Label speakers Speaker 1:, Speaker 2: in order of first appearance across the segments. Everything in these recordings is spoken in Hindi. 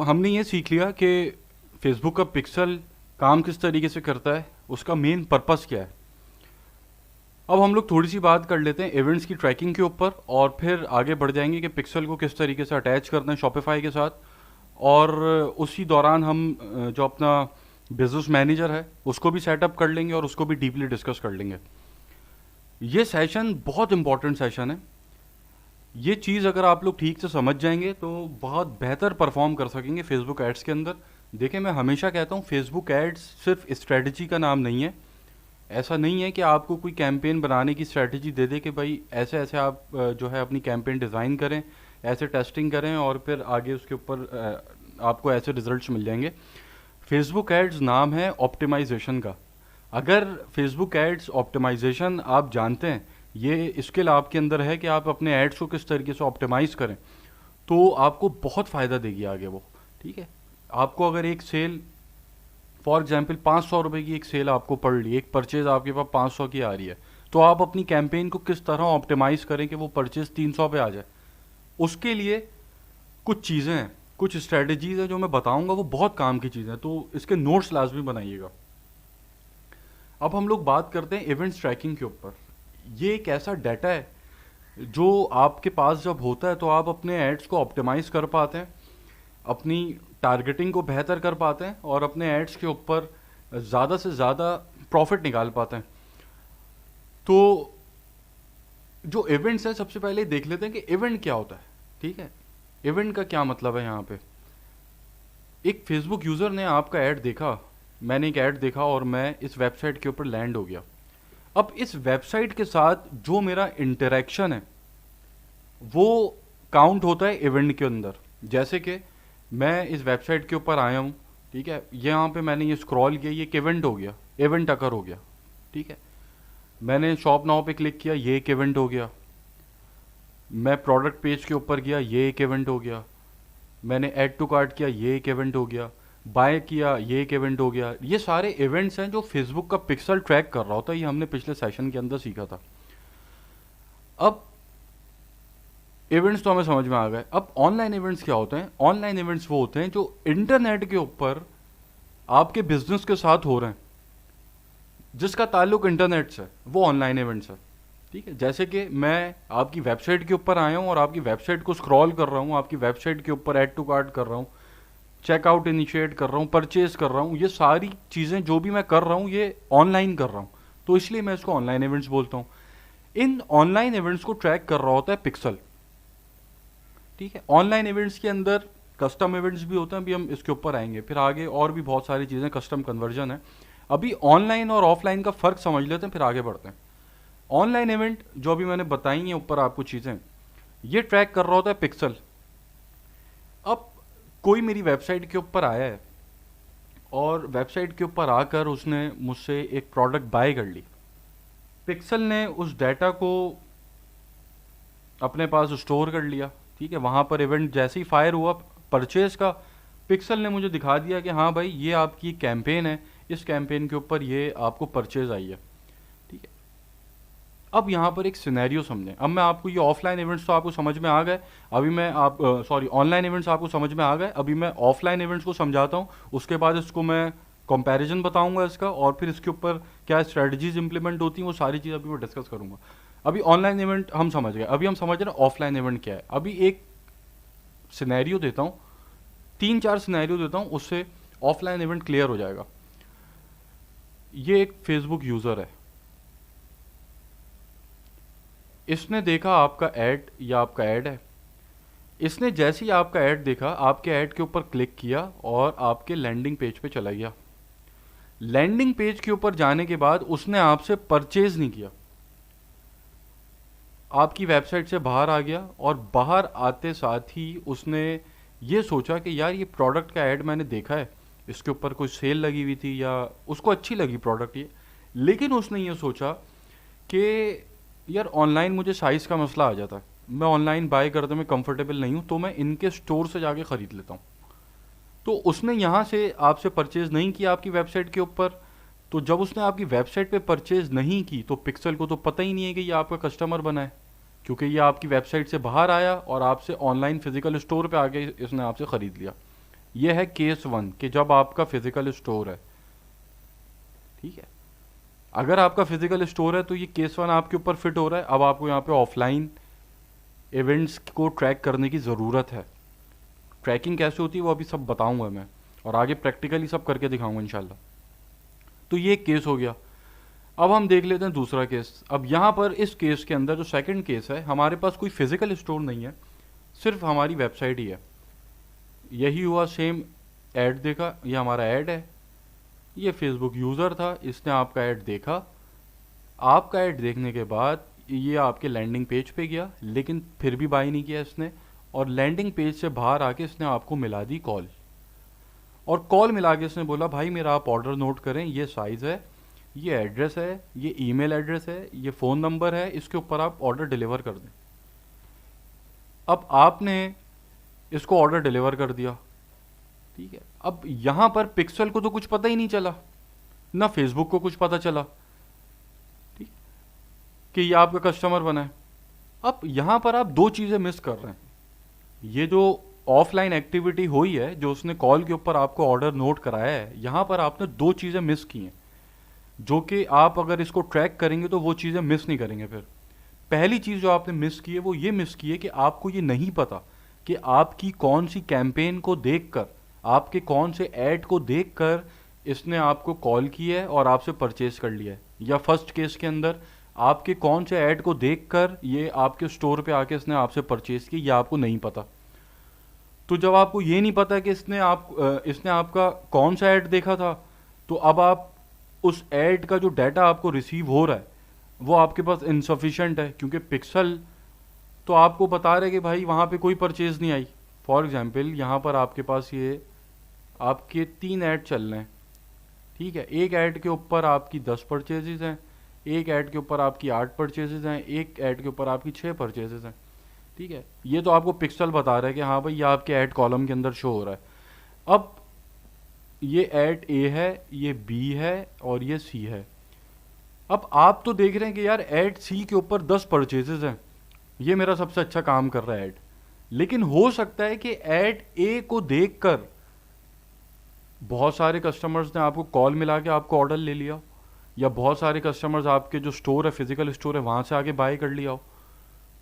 Speaker 1: हमने ये सीख लिया कि फेसबुक का पिक्सल काम किस तरीके से करता है, उसका मेन पर्पस क्या है। अब हम लोग थोड़ी सी बात कर लेते हैं इवेंट्स की ट्रैकिंग के ऊपर, और फिर आगे बढ़ जाएंगे कि पिक्सल को किस तरीके से अटैच करना है शॉपिफाई के साथ। और उसी दौरान हम जो अपना बिजनेस मैनेजर है उसको भी सेटअप कर लेंगे और उसको भी डीपली डिस्कस कर लेंगे। ये सेशन बहुत इंपॉर्टेंट सेशन है। ये चीज़ अगर आप लोग ठीक से समझ जाएंगे तो बहुत बेहतर परफॉर्म कर सकेंगे फेसबुक एड्स के अंदर। देखिए, मैं हमेशा कहता हूँ फेसबुक एड्स सिर्फ स्ट्रेटजी का नाम नहीं है। ऐसा नहीं है कि आपको कोई कैंपेन बनाने की स्ट्रेटजी दे दे कि भाई ऐसे ऐसे आप जो है अपनी कैंपेन डिज़ाइन करें, ऐसे टेस्टिंग करें और फिर आगे उसके ऊपर आपको ऐसे रिजल्ट्स मिल जाएंगे। फेसबुक एड्स नाम है ऑप्टिमाइजेशन का। अगर फेसबुक एड्स ऑप्टिमाइजेशन आप जानते हैं, ये स्किल आपके अंदर है कि आप अपने एड्स को किस तरीके से ऑप्टिमाइज करें, तो आपको बहुत फ़ायदा देगी आगे वो। ठीक है, आपको अगर एक सेल फॉर एग्जाम्पल 500 रुपये की एक सेल आपको पड़ रही है, एक परचेज आपके पास 500 की आ रही है, तो आप अपनी कैंपेन को किस तरह ऑप्टिमाइज करें कि वो परचेज 300 पे आ जाए। उसके लिए कुछ चीज़ें हैं, कुछ स्ट्रेटजीज हैं जो मैं बताऊंगा, वो बहुत काम की चीज़ें हैं, तो इसके नोट्स लाजमी बनाइएगा। अब हम लोग बात करते हैं इवेंट्स ट्रैकिंग के ऊपर। ये एक ऐसा डाटा है जो आपके पास जब होता है तो आप अपने एड्स को ऑप्टिमाइज कर पाते हैं, अपनी टारगेटिंग को बेहतर कर पाते हैं और अपने एड्स के ऊपर ज़्यादा से ज़्यादा प्रॉफिट निकाल पाते हैं। तो जो इवेंट्स है, सबसे पहले देख लेते हैं कि इवेंट क्या होता है। ठीक है, इवेंट का क्या मतलब है। यहाँ पे एक फेसबुक यूज़र ने आपका ऐड देखा, मैंने एक ऐड देखा और मैं इस वेबसाइट के ऊपर लैंड हो गया। अब इस वेबसाइट के साथ जो मेरा इंटरेक्शन है वो काउंट होता है इवेंट के अंदर। जैसे कि मैं इस वेबसाइट के ऊपर आया हूँ, ठीक है, यहाँ पे मैंने ये स्क्रॉल किया, ये एक इवेंट हो गया, इवेंट अकर हो गया। ठीक है, मैंने शॉप नाउ पे क्लिक किया, ये एक इवेंट हो गया। मैं प्रोडक्ट पेज के ऊपर गया, ये एक इवेंट हो गया। मैंने ऐड टू कार्ट किया, ये एक इवेंट हो गया। बाय किया, ये एक इवेंट हो गया। ये सारे इवेंट्स हैं जो फेसबुक का पिक्सल ट्रैक कर रहा होता है। ये हमने पिछले सेशन के अंदर सीखा था। अब इवेंट्स तो हमें समझ में आ गए। अब ऑनलाइन इवेंट्स क्या होते हैं। ऑनलाइन इवेंट्स वो होते हैं जो इंटरनेट के ऊपर आपके बिजनेस के साथ हो रहे हैं, जिसका ताल्लुक इंटरनेट से, वो ऑनलाइन इवेंट्स है। ठीक है, जैसे कि मैं आपकी वेबसाइट के ऊपर आया हूँ और आपकी वेबसाइट को स्क्रॉल कर रहा हूँ, आपकी वेबसाइट के ऊपर ऐड टू कार्ट कर रहा हूँ, चेकआउट इनिशिएट कर रहा हूँ, परचेज कर रहा हूँ। ये सारी चीज़ें जो भी मैं कर रहा हूँ ये ऑनलाइन कर रहा हूँ, तो इसलिए मैं इसको ऑनलाइन इवेंट्स बोलता हूँ। इन ऑनलाइन इवेंट्स को ट्रैक कर रहा होता है पिक्सल। ठीक है, ऑनलाइन इवेंट्स के अंदर कस्टम इवेंट्स भी होते हैं, अभी हम इसके ऊपर आएंगे फिर आगे, और भी बहुत सारी चीज़ें, कस्टम कन्वर्जन है। अभी ऑनलाइन और ऑफलाइन का फ़र्क समझ लेते हैं, फिर आगे बढ़ते हैं। ऑनलाइन इवेंट जो अभी मैंने बताई हैं ऊपर आपको चीज़ें, ये ट्रैक कर रहा होता है पिक्सल। अब कोई मेरी वेबसाइट के ऊपर आया है और वेबसाइट के ऊपर आकर उसने मुझसे एक प्रोडक्ट बाय कर ली, पिक्सल ने उस डाटा को अपने पास स्टोर कर लिया। ठीक है, वहाँ पर इवेंट जैसे ही फायर हुआ परचेज का, पिक्सल ने मुझे दिखा दिया कि हाँ भाई ये आपकी कैंपेन है, इस कैंपेन के ऊपर ये आपको परचेज आई है। ठीक है, अब यहाँ पर एक सिनेरियो समझें। अब मैं आपको ये ऑफलाइन इवेंट्स तो आपको समझ में आ गए, अभी मैं आप सॉरी ऑनलाइन इवेंट्स आपको समझ में आ गए, अभी मैं ऑफलाइन इवेंट्स को समझाता हूँ। उसके बाद इसको मैं कंपैरिजन बताऊंगा इसका, और फिर इसके ऊपर क्या स्ट्रेटजीज इंप्लीमेंट होती हैं वो सारी चीज़ अभी मैं डिस्कस करूंगा। अभी ऑनलाइन इवेंट हम समझ गए, अभी हम समझ रहे हैं ऑफलाइन इवेंट क्या है। अभी एक सिनेरियो देता हूँ, 3-4 सिनेरियो देता हूँ, उससे ऑफलाइन इवेंट क्लियर हो जाएगा। ये एक फेसबुक यूज़र है, इसने देखा आपका ऐड, या आपका ऐड है, इसने जैसे ही आपका ऐड देखा, आपके ऐड के ऊपर क्लिक किया और आपके लैंडिंग पेज पे चला गया। लैंडिंग पेज के ऊपर जाने के बाद उसने आपसे परचेज नहीं किया, आपकी वेबसाइट से बाहर आ गया, और बाहर आते साथ ही उसने ये सोचा कि यार ये प्रोडक्ट का ऐड मैंने देखा है, इसके ऊपर कोई सेल लगी हुई थी या उसको अच्छी लगी प्रोडक्ट ये, लेकिन उसने ये सोचा कि यार ऑनलाइन मुझे साइज़ का मसला आ जाता है, मैं ऑनलाइन बाय करने में कंफर्टेबल नहीं हूँ, तो मैं इनके स्टोर से जाके ख़रीद लेता हूँ। तो उसने यहाँ से आपसे परचेज़ नहीं किया आपकी वेबसाइट के ऊपर। तो जब उसने आपकी वेबसाइट पे परचेज़ नहीं की तो पिक्सल को तो पता ही नहीं है कि ये आपका कस्टमर बना है, क्योंकि ये आपकी वेबसाइट से बाहर आया और आपसे ऑनलाइन फिजिकल स्टोर पे आके इसने आपसे ख़रीद लिया। ये है केस 1 कि जब आपका फिजिकल स्टोर है, ठीक है। अगर आपका फिजिकल स्टोर है तो ये केस 1 आपके ऊपर फिट हो रहा है। अब आपको यहाँ पे ऑफलाइन इवेंट्स को ट्रैक करने की ज़रूरत है। ट्रैकिंग कैसे होती है वो अभी सब बताऊंगा मैं, और आगे प्रैक्टिकली सब करके दिखाऊंगा इंशाल्लाह। तो ये एक केस हो गया। अब हम देख लेते हैं दूसरा केस। अब यहाँ पर इस केस के अंदर जो सेकंड केस है, हमारे पास कोई फिजिकल स्टोर नहीं है, सिर्फ हमारी वेबसाइट ही है। यही हुआ, सेम ऐड देखा, ये हमारा ऐड है, ये फेसबुक यूज़र था, इसने आपका ऐड देखा। आपका ऐड देखने के बाद ये आपके लैंडिंग पेज पे गया, लेकिन फिर भी बाय नहीं किया इसने, और लैंडिंग पेज से बाहर आके इसने आपको मिला दी कॉल। और कॉल मिला के इसने बोला भाई मेरा आप ऑर्डर नोट करें, ये साइज़ है, ये एड्रेस है, ये ईमेल एड्रेस है, ये फ़ोन नंबर है, इसके ऊपर आप ऑर्डर डिलीवर कर दें। अब आपने इसको ऑर्डर डिलीवर कर दिया, ठीक है। अब यहाँ पर पिक्सल को तो कुछ पता ही नहीं चला, ना फेसबुक को कुछ पता चला, ठीक, कि ये आपका कस्टमर बना है। अब यहाँ पर आप दो चीज़ें मिस कर रहे हैं। ये जो ऑफलाइन एक्टिविटी हुई है, जो उसने कॉल के ऊपर आपको ऑर्डर नोट कराया है, यहाँ पर आपने दो चीज़ें मिस की हैं, जो कि आप अगर इसको ट्रैक करेंगे तो वो चीज़ें मिस नहीं करेंगे फिर। पहली चीज़ जो आपने मिस की है वो ये मिस की है कि आपको ये नहीं पता कि आपकी कौन सी कैंपेन को देखकर, आपके कौन से ऐड को देखकर इसने आपको कॉल की है और आपसे परचेज कर लिया है। या फर्स्ट केस के अंदर आपके कौन से ऐड को देखकर ये आपके स्टोर पे आके इसने आपसे परचेज की, ये आपको नहीं पता। तो जब आपको ये नहीं पता कि इसने आपका कौन सा ऐड देखा था, तो अब आप उस ऐड का जो डाटा आपको रिसीव हो रहा है वो आपके पास इनसफिशेंट है, क्योंकि पिक्सल तो आपको बता रहे कि भाई वहाँ पे कोई परचेज नहीं आई। फॉर एग्जांपल यहाँ पर आपके पास ये आपके 3 ऐड चल रहे हैं, ठीक है। एक ऐड के ऊपर आपकी 10 परचेजेज हैं, एक ऐड के ऊपर आपकी 8 परचेजेज हैं, एक ऐड के ऊपर आपकी 6 परचेजेज हैं, ठीक है। ये तो आपको पिक्सल बता रहा है कि हाँ भाई ये आपके ऐड कॉलम के अंदर शो हो रहा है। अब ये ऐड ए है, ये बी है और ये सी है। अब आप तो देख रहे हैं कि यार ऐड सी के ऊपर 10 परचेजेस हैं, ये मेरा सबसे अच्छा काम कर रहा है ऐड। लेकिन हो सकता है कि ऐड ए को देखकर बहुत सारे कस्टमर्स ने आपको कॉल मिला के आपको ऑर्डर ले लिया, या बहुत सारे कस्टमर्स आपके जो स्टोर है, फिजिकल स्टोर है, वहाँ से आके बाय कर लिया हो।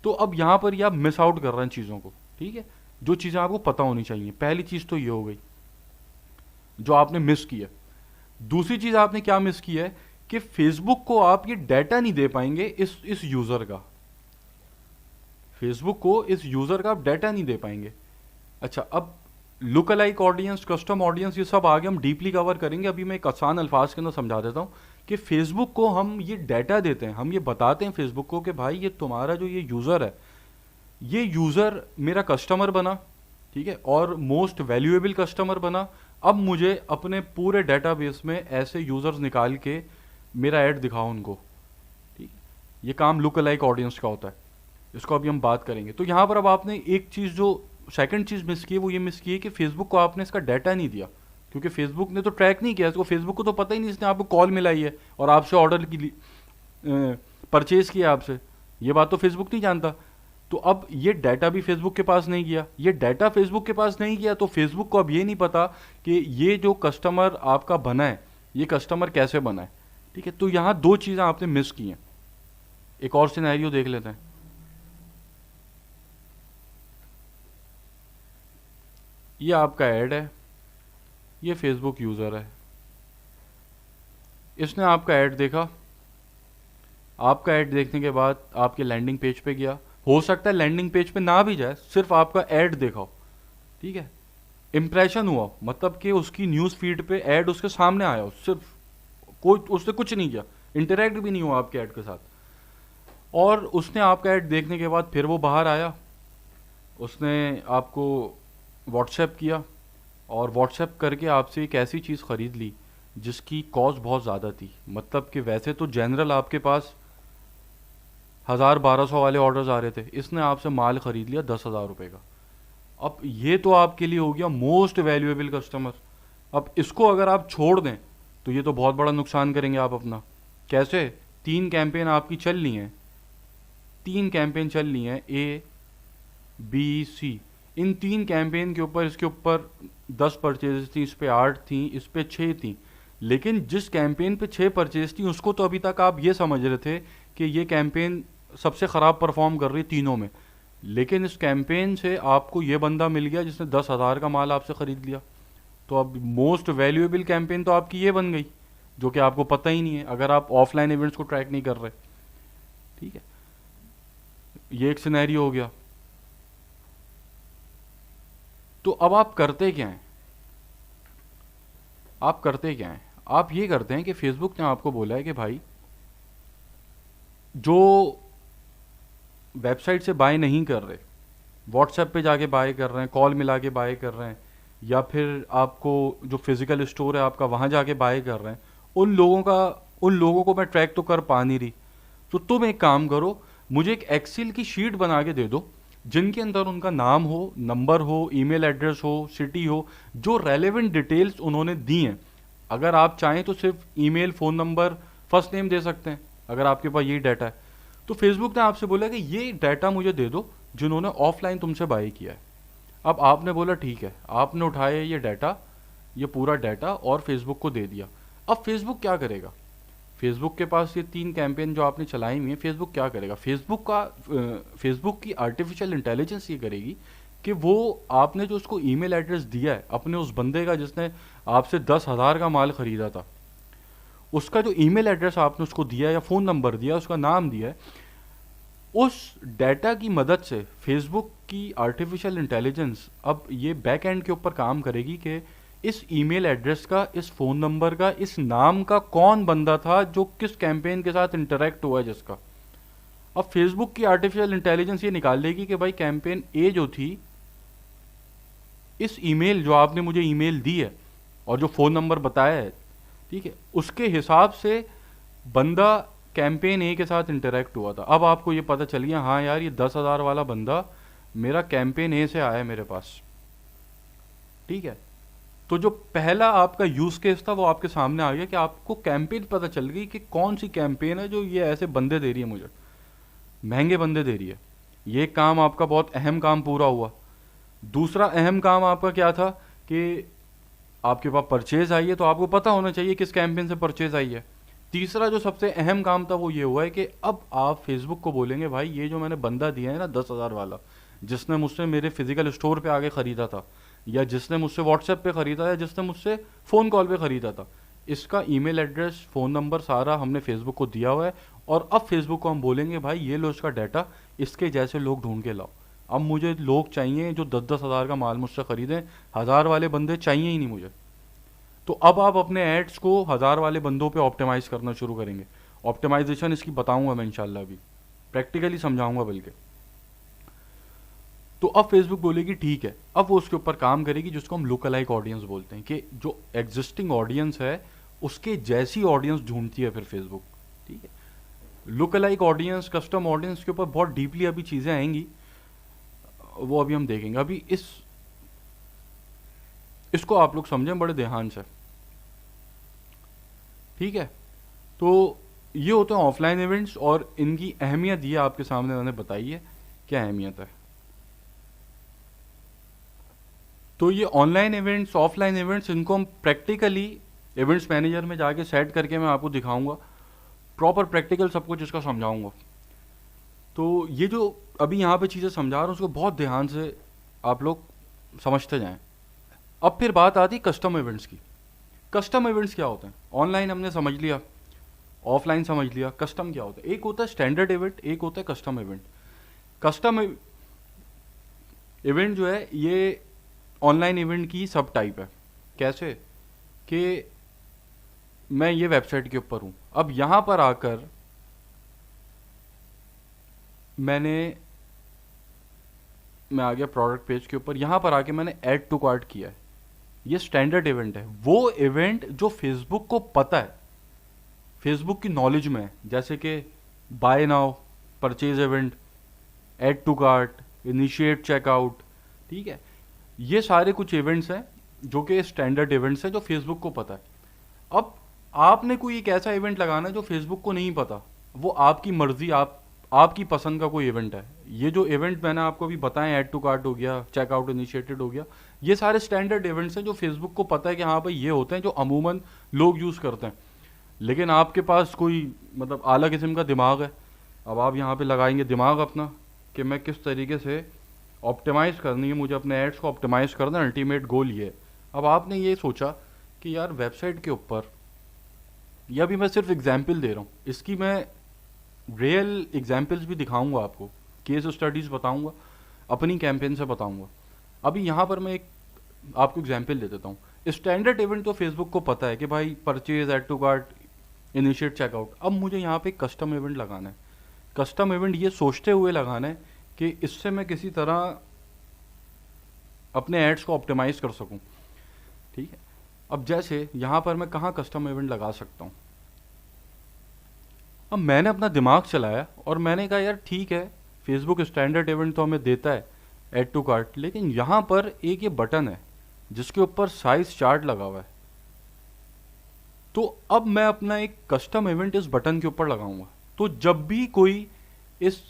Speaker 1: तो अब यहाँ पर ये आप मिस आउट कर रहे हैं चीज़ों को, ठीक है। जो चीज़ें आपको पता होनी चाहिए, पहली चीज़ तो ये हो गई जो आपने मिस की है। दूसरी चीज़ आपने क्या मिस की है कि फेसबुक को आप ये डाटा नहीं दे पाएंगे इस यूज़र का। फेसबुक को इस यूज़र का आप डाटा नहीं दे पाएंगे। अच्छा, अब look alike audience, custom audience, ये सब आगे हम डीपली कवर करेंगे। अभी मैं एक आसान अल्फाज के अंदर समझा देता हूँ कि फेसबुक को हम ये डाटा देते हैं, हम ये बताते हैं फेसबुक को कि भाई ये तुम्हारा जो ये यूज़र है, ये यूज़र मेरा कस्टमर बना, ठीक है, और मोस्ट वैल्यूएबल कस्टमर बना। अब मुझे अपने पूरे डेटाबेस में ऐसे यूज़र्स निकाल के मेरा ऐड दिखाओ उनको, ठीक। ये काम लुक अलाइक ऑडियंस का होता है, इसको अभी हम बात करेंगे। तो यहाँ पर अब आपने एक चीज़, जो सेकंड चीज़ मिस की है, वो ये मिस की है कि फेसबुक को आपने इसका डाटा नहीं दिया, क्योंकि फेसबुक ने तो ट्रैक नहीं किया इसको। फेसबुक को तो पता ही नहीं इसने आपको कॉल मिलाई है और आपसे ऑर्डर की परचेज किया आपसे, ये बात तो फेसबुक नहीं जानता। तो अब ये डाटा भी फेसबुक के पास नहीं गया, ये डाटा फेसबुक के पास नहीं गया, तो फेसबुक को अब ये नहीं पता कि ये जो कस्टमर आपका बना है, ये कस्टमर कैसे बना है, ठीक है। तो यहाँ दो चीज़ें आपने मिस की हैं। एक और सिनेरियो देख लेते हैं। ये आपका ऐड है, ये फेसबुक यूज़र है, इसने आपका ऐड देखा। आपका ऐड देखने के बाद आपके लैंडिंग पेज पे गया। हो सकता है लैंडिंग पेज पे ना भी जाए, सिर्फ आपका ऐड देखा हो, ठीक है, इम्प्रेशन हुआ, मतलब कि उसकी न्यूज़ फीड पे ऐड उसके सामने आया हो, सिर्फ कोई उसने कुछ नहीं किया, इंटरेक्ट भी नहीं हुआ आपके ऐड के साथ। और उसने आपका ऐड देखने के बाद फिर वो बाहर आया, उसने आपको व्हाट्सएप किया, और व्हाट्सएप करके आपसे एक ऐसी चीज़ ख़रीद ली जिसकी कॉस्ट बहुत ज़्यादा थी। मतलब कि वैसे तो जनरल आपके पास 1000-1200 वाले ऑर्डर्स आ रहे थे, इसने आपसे माल ख़रीद लिया 10,000 रुपये का। अब ये तो आपके लिए हो गया मोस्ट वैल्यूएबल कस्टमर। अब इसको अगर आप छोड़ दें तो ये तो बहुत बड़ा नुकसान करेंगे आप अपना। कैसे? 3 कैंपेन आपकी चल ली हैं, 3 कैंपेन चल ली हैं, A B C. In 3 campaign के ऊपर, इसके ऊपर 10 परचेज थी, इस पे 8 थी, इस पे 6 थी। लेकिन जिस कैंपेन पे 6 परचेज थी उसको तो अभी तक आप ये समझ रहे थे कि ये कैंपेन सबसे ख़राब परफॉर्म कर रही तीनों में। लेकिन इस कैंपेन से आपको ये बंदा मिल गया जिसने 10,000 का माल आपसे ख़रीद लिया। तो अब मोस्ट वैल्यूएबल कैंपेन तो आपकी ये बन गई, जो कि आपको पता ही नहीं है अगर आप ऑफलाइन इवेंट्स को ट्रैक नहीं कर रहे। ठीक है, ये एक सिनेरियो हो गया। तो अब आप करते क्या हैं? आप ये करते हैं कि फेसबुक ने आपको बोला है कि भाई जो वेबसाइट से बाय नहीं कर रहे, व्हाट्सएप पे जाके बाय कर रहे हैं, कॉल मिला के बाय कर रहे हैं, या फिर आपको जो फिजिकल स्टोर है आपका वहाँ जाके बाय कर रहे हैं, उन लोगों को मैं ट्रैक तो कर पा नहीं रही। तो तुम एक काम करो, मुझे एक एक्सेल की शीट बना के दे दो जिनके अंदर उनका नाम हो, नंबर हो, ईमेल एड्रेस हो, सिटी हो, जो रेलेवेंट डिटेल्स उन्होंने दी हैं। अगर आप चाहें तो सिर्फ email, phone number, first name दे सकते हैं अगर आपके पास यही डाटा है। तो फेसबुक ने आपसे बोला कि ये डाटा मुझे दे दो जिन्होंने ऑफलाइन तुमसे बाय किया है। अब आपने बोला ठीक है, आपने उठाया ये डाटा, ये पूरा डाटा, और फेसबुक को दे दिया। अब फेसबुक क्या करेगा? फेसबुक के पास ये 3 कैंपेन जो आपने चलाई हुई है, फेसबुक क्या करेगा? फेसबुक की आर्टिफिशियल इंटेलिजेंस ये करेगी कि वो आपने जो उसको ईमेल एड्रेस दिया है अपने उस बंदे का जिसने आपसे 10,000 का माल खरीदा था, उसका जो ईमेल एड्रेस आपने उसको दिया या फ़ोन नंबर दिया, उसका नाम दिया है, उस डाटा की मदद से फेसबुक की आर्टिफिशियल इंटेलिजेंस अब ये बैक एंड के ऊपर काम करेगी कि इस ईमेल एड्रेस का, इस फ़ोन नंबर का, इस नाम का कौन बंदा था जो किस कैंपेन के साथ इंटरेक्ट हुआ है जिसका। अब फेसबुक की आर्टिफिशियल इंटेलिजेंस ये निकाल लेगी कि भाई कैंपेन ए जो थी, इस ईमेल जो आपने मुझे ईमेल दी है और जो फ़ोन नंबर बताया है, ठीक है, उसके हिसाब से बंदा कैंपेन ए के साथ इंटरेक्ट हुआ था। अब आपको ये पता चल गया, हाँ यार ये 10,000 वाला बंदा मेरा कैंपेन ए से आया है मेरे पास। ठीक है, तो जो पहला आपका यूज़ केस था वो आपके सामने आ गया कि आपको कैंपेन पता चल गई कि कौन सी कैंपेन है जो ये ऐसे बंदे दे रही है, मुझे महंगे बंदे दे रही है। ये काम आपका बहुत अहम काम पूरा हुआ। दूसरा अहम काम आपका क्या था कि आपके पास परचेज आई है तो आपको पता होना चाहिए किस कैंपेन से परचेज आई है। तीसरा जो सबसे अहम काम था वो ये हुआ है कि अब आप फेसबुक को बोलेंगे भाई ये जो मैंने बंदा दिया है ना 10,000 वाला, जिसने मुझसे मेरे फिजिकल स्टोर पे आके ख़रीदा था, या जिसने मुझसे व्हाट्सएप पे ख़रीदा, या जिसने मुझसे फ़ोन कॉल पे ख़रीदा था, इसका ईमेल एड्रेस, फ़ोन नंबर सारा हमने फेसबुक को दिया हुआ है। और अब फेसबुक को हम बोलेंगे भाई ये लो इसका डाटा, इसके जैसे लोग ढूंढ के लाओ। अब मुझे लोग चाहिए जो 10,000 का माल मुझसे ख़रीदें, 1,000 वाले बंदे चाहिए ही नहीं मुझे। तो अब आप अपने एड्स को 1,000 वाले बंदों पे ऑप्टिमाइज़ करना शुरू करेंगे। ऑप्टिमाइजेशन इसकी बताऊंगा मैं इंशाल्लाह, अभी प्रैक्टिकली समझाऊंगा बल्कि। तो अब फेसबुक बोलेगी ठीक है, अब वो उसके ऊपर काम करेगी जिसको हम लुक अलाइक ऑडियंस बोलते हैं, कि जो एग्जिस्टिंग ऑडियंस है उसके जैसी ऑडियंस ढूंढती है फिर फेसबुक। ठीक है, look alike audience, custom audience के ऊपर बहुत डीपली अभी चीज़ें आएंगी, वो अभी हम देखेंगे। अभी इसको आप लोग समझें बड़े ध्यान से। ठीक है, तो ये होते हैं ऑफलाइन इवेंट्स, और इनकी अहमियत ये आपके सामने मैंने बताई है क्या अहमियत है। तो ये ऑनलाइन इवेंट्स, ऑफलाइन इवेंट्स, इनको हम प्रैक्टिकली इवेंट्स मैनेजर में जाके सेट करके मैं आपको दिखाऊंगा, प्रॉपर प्रैक्टिकल सब कुछ इसका समझाऊंगा। तो ये जो अभी यहाँ पे चीज़ें समझा रहा हूँ उसको बहुत ध्यान से आप लोग समझते जाएं। अब फिर बात आती कस्टम इवेंट्स की। कस्टम इवेंट्स क्या होते हैं? ऑनलाइन हमने समझ लिया, ऑफलाइन समझ लिया, कस्टम क्या होता है? एक होता है स्टैंडर्ड इवेंट, एक होता है कस्टम इवेंट। कस्टम इवेंट जो है ये ऑनलाइन इवेंट की सब टाइप है। कैसे कि मैं ये वेबसाइट के ऊपर हूँ, अब यहाँ पर आकर मैं आ गया प्रोडक्ट पेज के ऊपर, यहाँ पर आके मैंने ऐड टू कार्ट किया है, ये स्टैंडर्ड इवेंट है। वो इवेंट जो फेसबुक को पता है, फेसबुक की नॉलेज में है, जैसे कि buy now, purchase event, add to cart, initiate checkout. ठीक है, ये सारे कुछ इवेंट्स हैं जो कि स्टैंडर्ड इवेंट्स हैं जो फेसबुक को पता है। अब आपने कोई एक ऐसा इवेंट लगाना है जो फेसबुक को नहीं पता, वो आपकी मर्जी, आपकी पसंद का कोई इवेंट है, ये जो इवेंट मैंने आपको अभी बताए, ऐड टू कार्ट हो गया, चेकआउट इनिशिएटेड हो गया, ये सारे स्टैंडर्ड इवेंट्स हैं जो फेसबुक को पता है कि हाँ भाई ये होते हैं, जो अमूमन लोग यूज़ करते हैं। लेकिन आपके पास कोई मतलब आला किस्म का दिमाग है, अब आप यहाँ पे लगाएंगे दिमाग अपना कि मैं किस तरीके से ऑप्टिमाइज़ करनी है, मुझे अपने एड्स को ऑप्टिमाइज़ करना, अल्टीमेट गोल ये है। अब आपने ये सोचा कि यार वेबसाइट के ऊपर, या भी मैं सिर्फ एग्जाम्पल दे रहा हूँ, इसकी मैं रियल एग्जाम्पल्स भी दिखाऊंगा आपको, केस स्टडीज़ बताऊंगा, अपनी कैंपेन से बताऊंगा। अभी यहाँ पर मैं एक आपको एग्जाम्पल दे देता हूँ। स्टैंडर्ड इवेंट तो फेसबुक को पता है कि भाई purchase, add to cart, initiate checkout. अब मुझे यहाँ पे कस्टम इवेंट लगाना है। कस्टम इवेंट ये सोचते हुए लगाना है कि इससे मैं किसी तरह अपने एड्स को ऑप्टिमाइज़ कर सकूँ, ठीक है। अब जैसे यहाँ पर मैं कहाँ कस्टम इवेंट लगा सकता हूँ। अब मैंने अपना दिमाग चलाया और मैंने कहा यार ठीक है, फेसबुक स्टैंडर्ड इवेंट तो हमें देता है ऐड टू कार्ट, लेकिन यहाँ पर एक ये बटन है जिसके ऊपर साइज चार्ट लगा हुआ है। तो अब मैं अपना एक कस्टम इवेंट इस बटन के ऊपर लगाऊंगा। तो जब भी कोई इस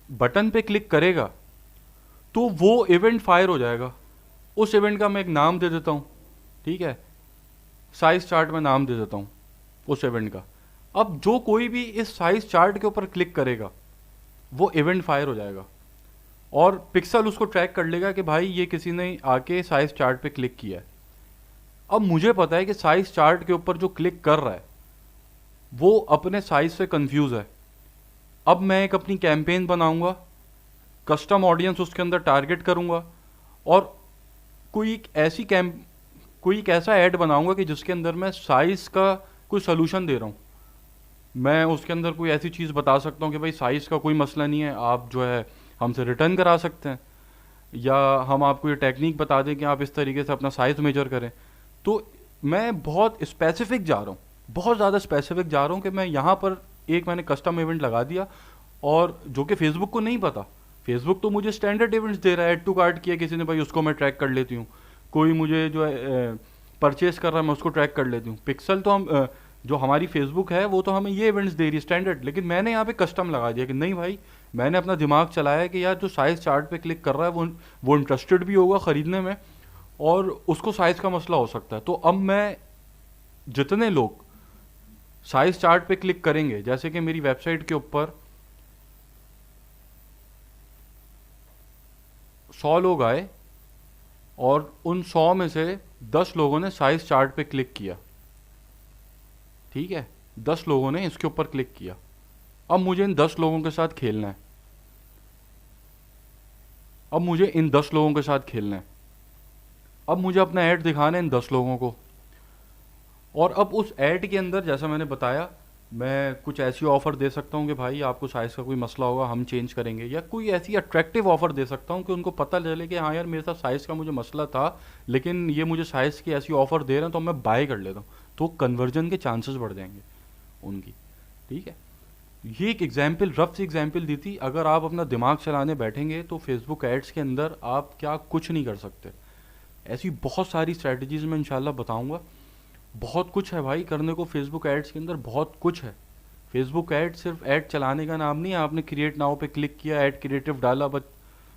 Speaker 1: बटन पे क्लिक करेगा तो वो इवेंट फायर हो जाएगा। उस इवेंट का मैं एक नाम दे देता हूँ, ठीक है, साइज चार्ट में नाम दे देता हूँ उस इवेंट का। अब जो कोई भी इस साइज चार्ट के ऊपर क्लिक करेगा वो इवेंट फायर हो जाएगा और पिक्सल उसको ट्रैक कर लेगा कि भाई ये किसी ने आके साइज चार्ट पे क्लिक किया है। अब मुझे पता है कि साइज चार्ट के ऊपर जो क्लिक कर रहा है वो अपने साइज से कंफ्यूज है। अब मैं एक अपनी कैंपेन बनाऊंगा, कस्टम ऑडियंस उसके अंदर टारगेट करूंगा और कोई एक ऐसा ऐड बनाऊंगा कि जिसके अंदर मैं साइज का कोई सोल्यूशन दे रहा हूँ। मैं उसके अंदर कोई ऐसी चीज़ बता सकता हूँ कि भाई साइज़ का कोई मसला नहीं है, आप जो है हमसे रिटर्न करा सकते हैं, या हम आपको ये टेक्निक बता दें कि आप इस तरीके से अपना साइज़ मेजर करें। तो मैं बहुत स्पेसिफिक जा रहा हूँ, बहुत ज़्यादा स्पेसिफिक जा रहा हूँ कि मैं यहाँ पर एक मैंने कस्टम इवेंट लगा दिया, और जो कि फेसबुक को नहीं पता। फेसबुक तो मुझे स्टैंडर्ड इवेंट्स दे रहा है, ऐड टू कार्ट किया किसी ने, भाई उसको मैं ट्रैक कर लेती हूँ। कोई मुझे जो है परचेस कर रहा है मैं उसको ट्रैक कर लेती हूँ। पिक्सल तो हम जो हमारी फेसबुक है वो तो हमें ये इवेंट्स दे रही है स्टैंडर्ड, लेकिन मैंने यहाँ पे कस्टम लगा दिया कि नहीं भाई, मैंने अपना दिमाग चलाया कि यार जो साइज चार्ट पे क्लिक कर रहा है वो इंटरेस्टेड भी होगा ख़रीदने में और उसको साइज़ का मसला हो सकता है। तो अब मैं जितने लोग साइज चार्ट पे क्लिक करेंगे, जैसे कि मेरी वेबसाइट के ऊपर 100 लोग आए और उन 100 में से 10 लोगों ने साइज चार्ट पे क्लिक किया, ठीक है, 10 लोगों ने इसके ऊपर क्लिक किया। अब मुझे इन 10 लोगों के साथ खेलना है। अब मुझे इन 10 लोगों के साथ खेलना है। अब मुझे अपना ऐड दिखाना है इन 10 लोगों को। और अब उस ऐड के अंदर जैसा मैंने बताया, मैं कुछ ऐसी ऑफ़र दे सकता हूँ कि भाई आपको साइज़ का कोई मसला होगा हम चेंज करेंगे, या कोई ऐसी अट्रैक्टिव ऑफ़र दे सकता हूँ कि उनको पता चले कि हाँ यार मेरे साथ साइज़ का मुझे मसला था, लेकिन ये मुझे साइज़ की ऐसी ऑफ़र दे रहे हैं तो मैं बाय कर लेता हूँ। तो कन्वर्जन के चांसेस बढ़ जाएंगे उनकी, ठीक है। ये एक एग्जाम्पल, रफ सी एग्जाम्पल दी थी। अगर आप अपना दिमाग चलाने बैठेंगे तो फेसबुक एड्स के अंदर आप क्या कुछ नहीं कर सकते। ऐसी बहुत सारी स्ट्रैटेजीज मैं इंशाल्लाह बताऊंगा। बहुत कुछ है भाई करने को फेसबुक एड्स के अंदर, बहुत कुछ है। फेसबुक ऐड सिर्फ ऐड चलाने का नाम नहीं है। आपने क्रिएट नाउ पे क्लिक किया, ऐड क्रिएटिव डाला, बस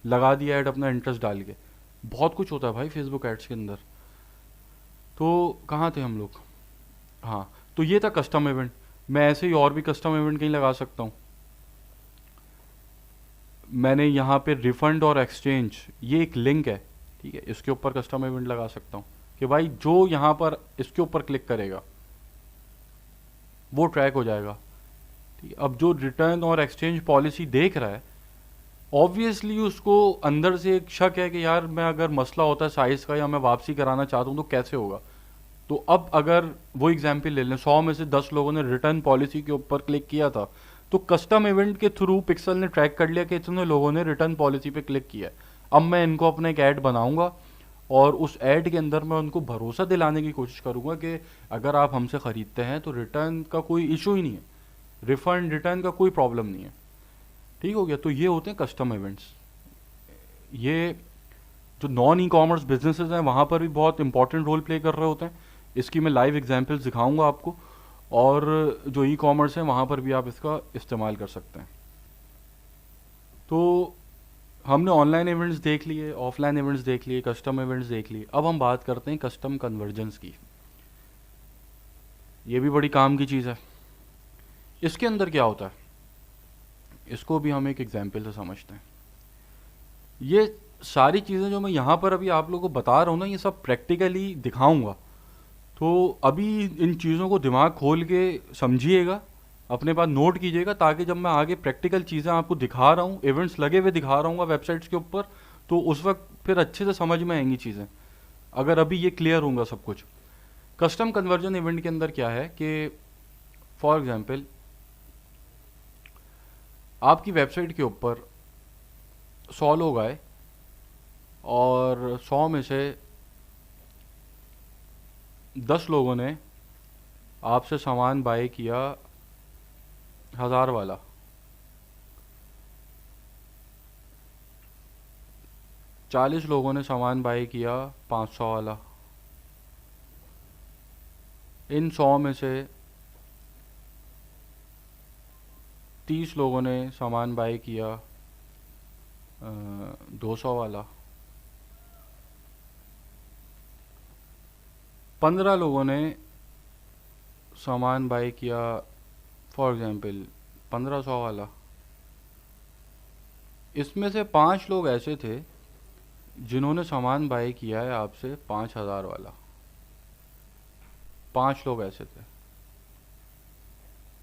Speaker 1: लगा दिया ऐड अपना इंटरेस्ट डाल के। बहुत कुछ होता है भाई फेसबुक एड्स के अंदर। तो कहाँ थे हम लोग? हाँ, तो ये था कस्टम इवेंट। मैं ऐसे ही और भी कस्टम इवेंट कहीं लगा सकता हूँ। मैंने यहाँ पे रिफंड और एक्सचेंज, ये एक लिंक है, ठीक है, इसके ऊपर कस्टम इवेंट लगा सकता हूँ कि भाई जो यहाँ पर इसके ऊपर क्लिक करेगा वो ट्रैक हो जाएगा, ठीक है। अब जो रिटर्न और एक्सचेंज पॉलिसी देख रहा है, ऑब्वियसली उसको अंदर से एक शक है कि यार मैं अगर मसला होता है साइज़ का या मैं वापसी कराना चाहता हूँ तो कैसे होगा। तो अब अगर वो एग्जाम्पल ले लें, 100 में से 10 लोगों ने रिटर्न पॉलिसी के ऊपर क्लिक किया था, तो कस्टम इवेंट के थ्रू पिक्सल ने ट्रैक कर लिया कि इतने लोगों ने रिटर्न पॉलिसी पे क्लिक किया है। अब मैं इनको अपना एक ऐड बनाऊंगा और उस ऐड के अंदर मैं उनको भरोसा दिलाने की कोशिश करूंगा कि अगर आप हमसे ख़रीदते हैं तो रिटर्न का कोई इशू ही नहीं है, रिफंड रिटर्न का कोई प्रॉब्लम नहीं है, ठीक हो गया। तो ये होते हैं कस्टम इवेंट्स। ये जो नॉन ई कॉमर्स बिजनेसेस हैं वहाँ पर भी बहुत इंपॉर्टेंट रोल प्ले कर रहे होते हैं। इसकी मैं लाइव एग्जांपल्स दिखाऊंगा आपको, और जो ई कॉमर्स है वहाँ पर भी आप इसका इस्तेमाल कर सकते हैं। तो हमने ऑनलाइन इवेंट्स देख लिए, ऑफलाइन इवेंट्स देख लिए, कस्टम इवेंट्स देख लिए। अब हम बात करते हैं कस्टम कन्वर्जन्स की। ये भी बड़ी काम की चीज़ है। इसके अंदर क्या होता है, इसको भी हम एक एग्जाम्पल से समझते हैं। ये सारी चीज़ें जो मैं यहाँ पर अभी आप लोगों को बता रहा हूँ ना, ये सब प्रैक्टिकली दिखाऊंगा। तो अभी इन चीज़ों को दिमाग खोल के समझिएगा, अपने पास नोट कीजिएगा, ताकि जब मैं आगे प्रैक्टिकल चीज़ें आपको दिखा रहा हूँ, इवेंट्स लगे हुए दिखा रहा हूँ वेबसाइट्स के ऊपर, तो उस वक्त फिर अच्छे से समझ में आएंगी चीज़ें, अगर अभी ये क्लियर होगा सब कुछ। कस्टम कन्वर्जन इवेंट के अंदर क्या है कि फॉर एग्जांपल आपकी वेबसाइट के ऊपर 100 लोग आए और 100 में से 10 लोगों ने आपसे सामान बाय किया 1000 वाला, 40 लोगों ने सामान बाय किया 500 वाला, इन 100 में से 30 लोगों ने सामान बाय किया 200 वाला, 15 लोगों ने सामान बाय किया फॉर एग्जांपल 1500 वाला। इसमें से 5 लोग ऐसे थे जिन्होंने सामान बाय किया है आपसे 5000 वाला। 5 लोग ऐसे थे।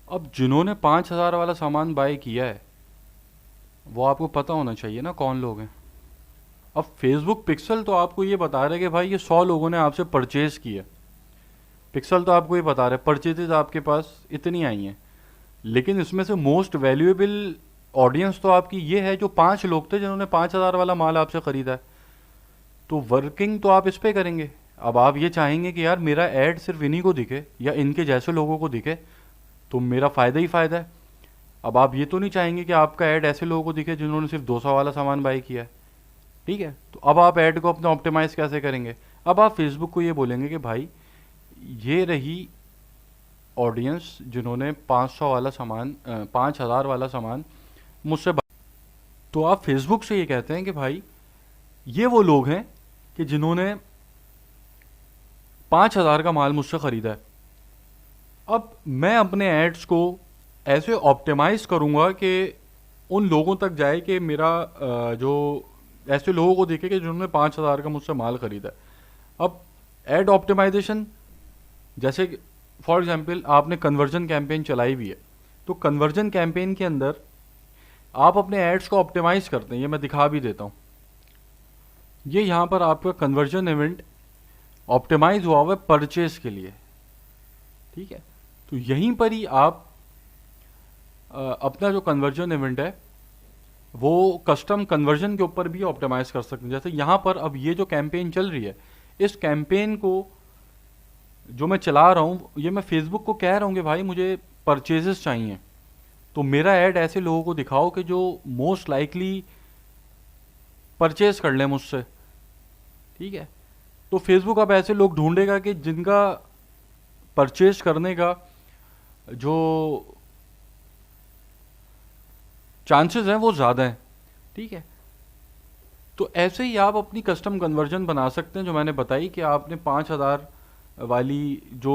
Speaker 1: अब जिन्होंने 5000 वाला सामान बाय किया है, वो आपको पता होना चाहिए ना कौन लोग हैं। अब फेसबुक पिक्सल तो आपको ये बता रहा है कि भाई ये 100 लोगों ने आपसे परचेज किया। पिक्सल तो आपको ये बता रहा है परचेजेज आपके पास इतनी आई हैं, लेकिन इसमें से मोस्ट वैल्यूएबल ऑडियंस तो आपकी ये है जो 5 लोग थे जिन्होंने 5000 वाला माल आपसे ख़रीदा है। तो वर्किंग तो आप इस पे करेंगे। अब आप ये चाहेंगे कि यार मेरा ऐड सिर्फ इन्हीं को दिखे या इनके जैसे लोगों को दिखे, तो मेरा फ़ायदा ही फ़ायदा है। अब आप ये तो नहीं चाहेंगे कि आपका ऐड ऐसे लोगों को दिखे जिन्होंने सिर्फ 200 वाला सामान बाय किया है। ठीक है, तो अब आप ऐड को अपना ऑप्टिमाइज़ कैसे करेंगे? अब आप फेसबुक को ये बोलेंगे कि भाई ये रही ऑडियंस जिन्होंने 500 वाला सामान 5000 वाला सामान मुझसे तो आप फेसबुक से ये कहते हैं कि भाई ये वो लोग हैं कि जिन्होंने 5000 का माल मुझसे ख़रीदा है। अब मैं अपने एड्स को ऐसे ऑप्टिमाइज़ करूँगा कि उन लोगों तक जाए कि मेरा जो ऐसे लोगों को देखे कि जिन्होंने 5000 का मुझसे माल ख़रीदा है। अब एड ऑप्टिमाइजेशन, जैसे फॉर एग्जांपल आपने कन्वर्जन कैंपेन चलाई हुई है, तो कन्वर्जन कैंपेन के अंदर आप अपने एड्स को ऑप्टिमाइज़ करते हैं। ये मैं दिखा भी देता हूँ। ये यहाँ पर आपका कन्वर्जन इवेंट ऑप्टिमाइज हुआ हुआ है परचेज के लिए। ठीक है, तो यहीं पर ही आप अपना जो कन्वर्जन इवेंट है वो कस्टम कन्वर्जन के ऊपर भी ऑप्टिमाइज कर सकते हैं। जैसे यहाँ पर अब ये जो कैंपेन चल रही है, इस कैंपेन को जो मैं चला रहा हूँ, ये मैं फेसबुक को कह रहा हूँ कि भाई मुझे परचेजेस चाहिए, तो मेरा ऐड ऐसे लोगों को दिखाओ कि जो मोस्ट लाइकली परचेज कर लें मुझसे। ठीक है, तो फेसबुक अब ऐसे लोग ढूंढेगा कि जिनका परचेज करने का जो चांसेस हैं वो ज़्यादा हैं। ठीक है, तो ऐसे ही आप अपनी कस्टम कन्वर्जन बना सकते हैं जो मैंने बताई कि आपने 5000 वाली जो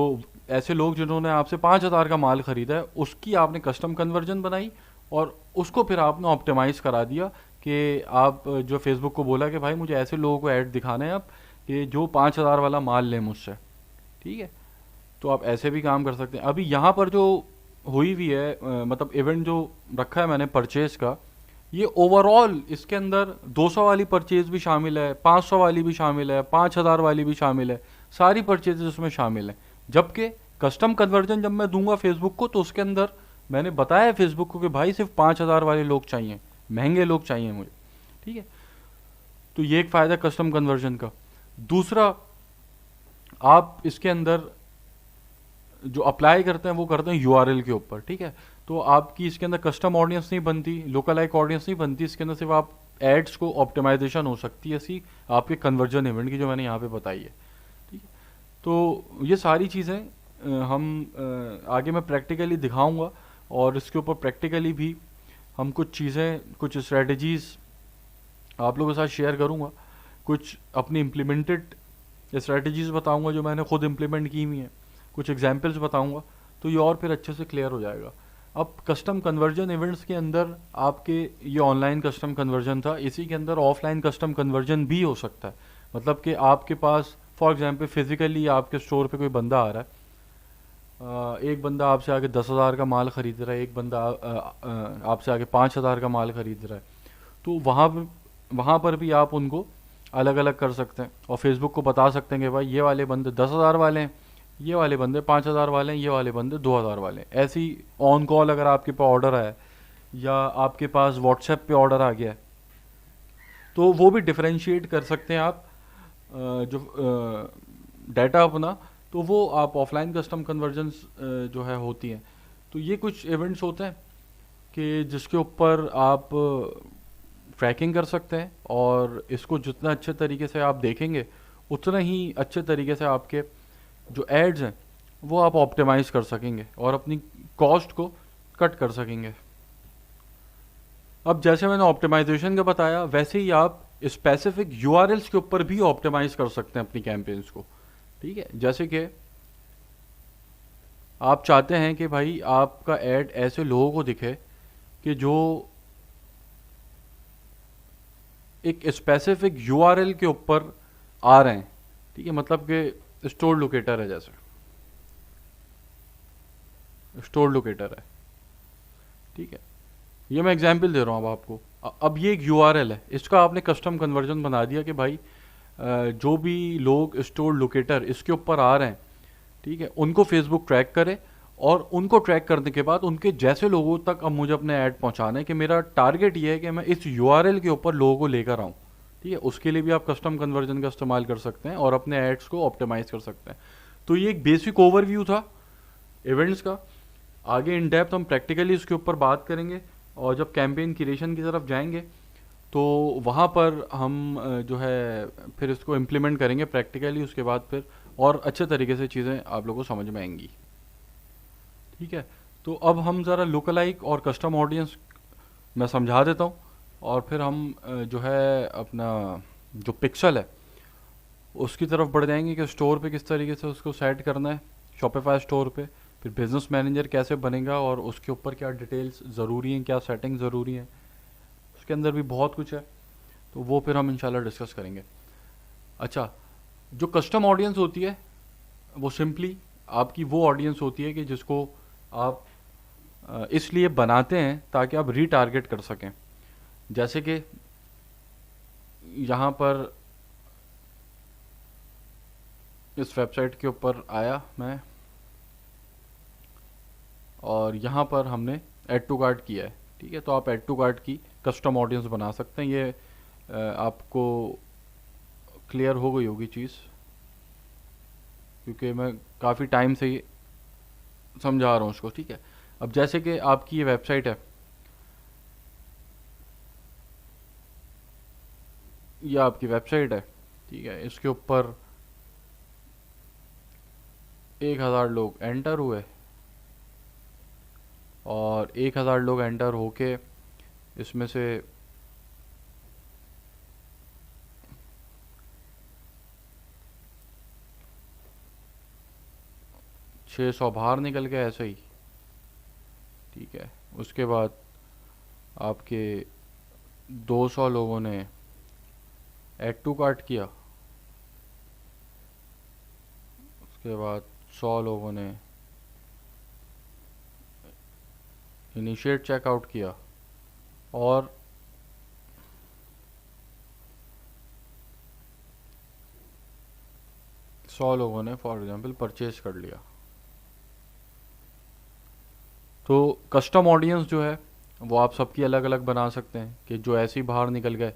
Speaker 1: ऐसे लोग जिन्होंने आपसे 5000 का माल ख़रीदा है उसकी आपने कस्टम कन्वर्जन बनाई और उसको फिर आपने ऑप्टिमाइज़ करा दिया कि आप जो फेसबुक को बोला कि भाई मुझे ऐसे लोगों को ऐड दिखाना है आप कि जो 5000 वाला माल लें मुझसे। ठीक है, तो आप ऐसे भी काम कर सकते हैं। अभी यहाँ पर जो हुई हुई है मतलब इवेंट जो रखा है मैंने परचेज का, ये ओवरऑल इसके अंदर 200 वाली परचेज भी शामिल है, 500 वाली भी शामिल है, 5000 वाली भी शामिल है, सारी परचेजेस उसमें शामिल हैं। जबकि कस्टम कन्वर्जन जब मैं दूंगा फेसबुक को, तो उसके अंदर मैंने बताया फेसबुक को कि भाई सिर्फ 5000 वाले लोग चाहिए, महंगे लोग चाहिए मुझे। ठीक है, तो ये एक फ़ायदा कस्टम कन्वर्जन का। दूसरा, आप इसके अंदर जो अप्लाई करते हैं वो करते हैं यूआरएल के ऊपर। ठीक है, तो आपकी इसके अंदर कस्टम ऑडियंस नहीं बनती, लोकल लाइक ऑडियंस नहीं बनती, इसके अंदर सिर्फ आप एड्स को ऑप्टिमाइजेशन हो सकती है ऐसी आपके कन्वर्जन इवेंट की जो मैंने यहाँ पे बताई है। ठीक है, तो ये सारी चीज़ें हम आगे मैं प्रैक्टिकली दिखाऊंगा और इसके ऊपर प्रैक्टिकली भी हम कुछ चीज़ें कुछ स्ट्रेटजीज़ आप लोगों के साथ शेयर करूँगा, कुछ अपनी इम्प्लीमेंटेड स्ट्रैटेजीज़ बताऊँगा जो मैंने खुद इम्प्लीमेंट की हुई हैं, कुछ एग्जांपल्स बताऊँगा, तो ये और फिर अच्छे से क्लियर हो जाएगा। अब कस्टम कन्वर्जन इवेंट्स के अंदर आपके ये ऑनलाइन कस्टम कन्वर्जन था, इसी के अंदर ऑफलाइन कस्टम कन्वर्जन भी हो सकता है। मतलब कि आपके पास फॉर एग्जांपल फिजिकली आपके स्टोर पे कोई बंदा आ रहा है, एक बंदा आपसे आके 10,000 का माल ख़रीद रहा है, एक बंदा आपसे आके 5,000 का माल ख़रीद रहा है, तो वहाँ पर भी आप उनको अलग अलग कर सकते हैं और फेसबुक को बता सकते हैं कि भाई ये वाले बंदे 10,000 वाले हैं, ये वाले बंदे 5,000 वाले हैं, ये वाले बंदे 2,000 वाले हैं। ऐसी ऑन कॉल अगर आपके पास ऑर्डर आया या आपके पास व्हाट्सएप पे ऑर्डर आ गया है, तो वो भी डिफरेंशिएट कर सकते हैं आप जो डाटा अपना, तो वो आप ऑफलाइन कस्टम कन्वर्जन्स जो है होती हैं। तो ये कुछ इवेंट्स होते हैं कि जिसके ऊपर आप ट्रैकिंग कर सकते हैं, और इसको जितना अच्छे तरीके से आप देखेंगे उतना ही अच्छे तरीके से आपके जो एड्स हैं वो आप ऑप्टिमाइज़ कर सकेंगे और अपनी कॉस्ट को कट कर सकेंगे। अब जैसे मैंने ऑप्टिमाइजेशन का बताया, वैसे ही आप स्पेसिफिक यूआरएल्स के ऊपर भी ऑप्टिमाइज़ कर सकते हैं अपनी कैंपेन्स को। ठीक है, जैसे कि आप चाहते हैं कि भाई आपका ऐड ऐसे लोगों को दिखे कि जो एक स्पेसिफिक यूआरएल के ऊपर आ रहे हैं। ठीक है, मतलब कि स्टोर लोकेटर है, जैसे स्टोर लोकेटर है। ठीक है, ये मैं एग्जांपल दे रहा हूँ अब आपको। अब ये एक यूआरएल है, इसका आपने कस्टम कन्वर्जन बना दिया कि भाई जो भी लोग स्टोर लोकेटर इसके ऊपर आ रहे हैं, ठीक है, उनको फेसबुक ट्रैक करे, और उनको ट्रैक करने के बाद उनके जैसे लोगों तक अब मुझे अपने ऐड पहुंचाना है कि मेरा टारगेट ये है कि मैं इस यूआरएल के ऊपर लोगों को लेकर आऊँ। ठीक है, उसके लिए भी आप कस्टम कन्वर्जन का इस्तेमाल कर सकते हैं और अपने एड्स को ऑप्टिमाइज कर सकते हैं। तो ये एक बेसिक ओवरव्यू था इवेंट्स का। आगे इन डेप्थ हम प्रैक्टिकली इसके ऊपर बात करेंगे, और जब कैंपेन क्रिएशन की तरफ जाएंगे तो वहाँ पर हम जो है फिर इसको इम्प्लीमेंट करेंगे प्रैक्टिकली, उसके बाद फिर और अच्छे तरीके से चीज़ें आप लोगों को समझ में आएंगी। ठीक है, तो अब हम ज़रा लुकलाइक और कस्टम ऑडियंस मैं समझा देता हूँ, और फिर हम जो है अपना जो पिक्सल है उसकी तरफ बढ़ जाएंगे कि स्टोर पे किस तरीके से उसको सेट करना है, शॉपिफाई स्टोर पे, फिर बिजनेस मैनेजर कैसे बनेगा और उसके ऊपर क्या डिटेल्स ज़रूरी हैं, क्या सेटिंग ज़रूरी हैं, उसके अंदर भी बहुत कुछ है, तो वो फिर हम इंशाल्लाह डिस्कस करेंगे। अच्छा, जो कस्टम ऑडियंस होती है वो सिंपली आपकी वो ऑडियंस होती है कि जिसको आप इसलिए बनाते हैं ताकि आप रीटारगेट कर सकें। जैसे कि यहाँ पर इस वेबसाइट के ऊपर आया मैं, और यहाँ पर हमने ऐड टू कार्ट किया है। ठीक है, तो आप ऐड टू कार्ट की कस्टम ऑडियंस बना सकते हैं। ये आपको क्लियर हो गई होगी चीज़, क्योंकि मैं काफ़ी टाइम से ही समझा रहा हूँ उसको। ठीक है, अब जैसे कि आपकी ये वेबसाइट है, ये आपकी वेबसाइट है, ठीक है, इसके ऊपर 1,000 लोग एंटर हुए, और 1,000 लोग एंटर होके इसमें से 600 बाहर निकल गए ऐसे ही। ठीक है, उसके बाद आपके 200 लोगों ने ऐड टू कार्ट किया, उसके बाद 100 लोगों ने इनिशिएट चेकआउट किया, और 100 लोगों ने फॉर एग्जांपल परचेज कर लिया। तो कस्टम ऑडियंस जो है वो आप सबकी अलग अलग बना सकते हैं, कि जो ऐसे ही बाहर निकल गए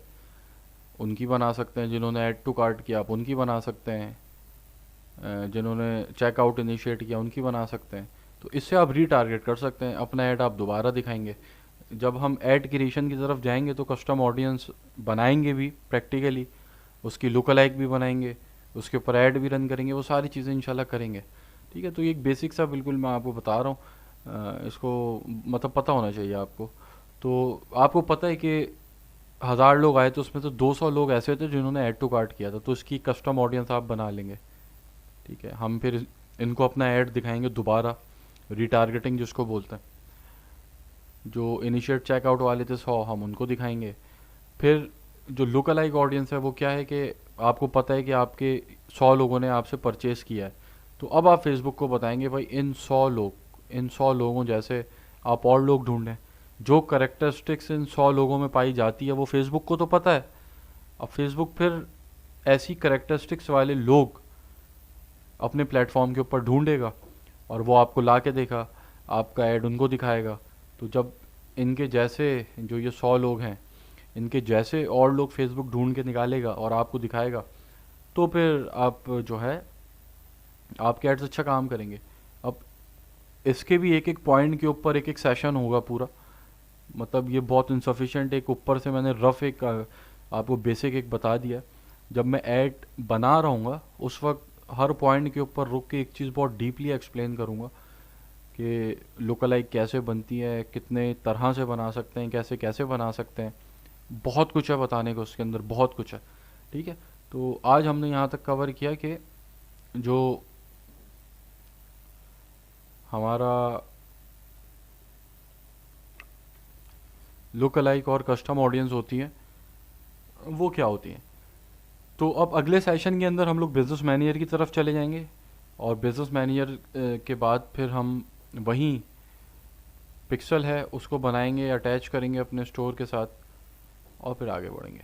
Speaker 1: उनकी बना सकते हैं, जिन्होंने ऐड टू कार्ट किया आप उनकी बना सकते हैं, जिन्होंने चेकआउट इनिशिएट किया उनकी बना सकते हैं। तो इससे आप रीटारगेट कर सकते हैं, अपना ऐड आप दोबारा दिखाएंगे। जब हम ऐड क्रिएशन की तरफ जाएंगे तो कस्टम ऑडियंस बनाएंगे भी प्रैक्टिकली, उसकी लुकलाइक भी बनाएंगे, उसके ऊपर ऐड भी रन करेंगे, वो सारी चीज़ें इंशाल्लाह करेंगे। ठीक है, तो ये एक बेसिक सा बिल्कुल मैं आपको बता रहा हूँ, इसको मतलब पता होना चाहिए आपको। तो आपको पता है कि 1000 लोग आए तो उसमें से 200 लोग ऐसे थे जिन्होंने ऐड टू कार्ट किया था, तो इसकी कस्टम ऑडियंस आप बना लेंगे। ठीक है, हम फिर इनको अपना ऐड दिखाएंगे दोबारा, रिटारगेटिंग जिसको बोलते हैं। जो इनिशिएट चेकआउट वाले थे 100, हम उनको दिखाएंगे। फिर जो लुक अलाइक ऑडियंस है वो क्या है कि आपको पता है कि आपके 100 लोगों ने आपसे परचेस किया है, तो अब आप फेसबुक को बताएंगे भाई इन 100 लोगों जैसे आप और लोग ढूंढें। जो करेक्टरिस्टिक्स इन 100 लोगों में पाई जाती है वो फेसबुक को तो पता है। अब फेसबुक फिर ऐसी करेक्टरिस्टिक्स वाले लोग अपने प्लेटफॉर्म के ऊपर ढूंढेगा और वो आपको ला के देगा, आपका ऐड उनको दिखाएगा। तो जब इनके जैसे जो ये 100 लोग हैं, इनके जैसे और लोग फेसबुक ढूंढ के निकालेगा और आपको दिखाएगा, तो फिर आप जो है आपके एड्स अच्छा काम करेंगे। अब इसके भी एक एक पॉइंट के ऊपर एक एक सेशन होगा पूरा, मतलब ये बहुत इनसफिशिएंट, एक ऊपर से मैंने रफ एक आपको बेसिक एक बता दिया। जब मैं ऐड बना रहूँगा उस वक्त हर पॉइंट के ऊपर रुक के एक चीज़ बहुत डीपली एक्सप्लेन करूँगा कि लुक अलाइक कैसे बनती है, कितने तरह से बना सकते हैं, कैसे कैसे बना सकते हैं। बहुत कुछ है बताने को उसके अंदर, बहुत कुछ है। ठीक है, तो आज हमने यहाँ तक कवर किया कि जो हमारा लुक अलाइक और कस्टम ऑडियंस होती है वो क्या होती है। तो अब अगले सेशन के अंदर हम लोग बिजनेस मैनेजर की तरफ चले जाएंगे, और बिजनेस मैनेजर के बाद फिर हम वहीं पिक्सल है उसको बनाएंगे, अटैच करेंगे अपने स्टोर के साथ, और फिर आगे बढ़ेंगे।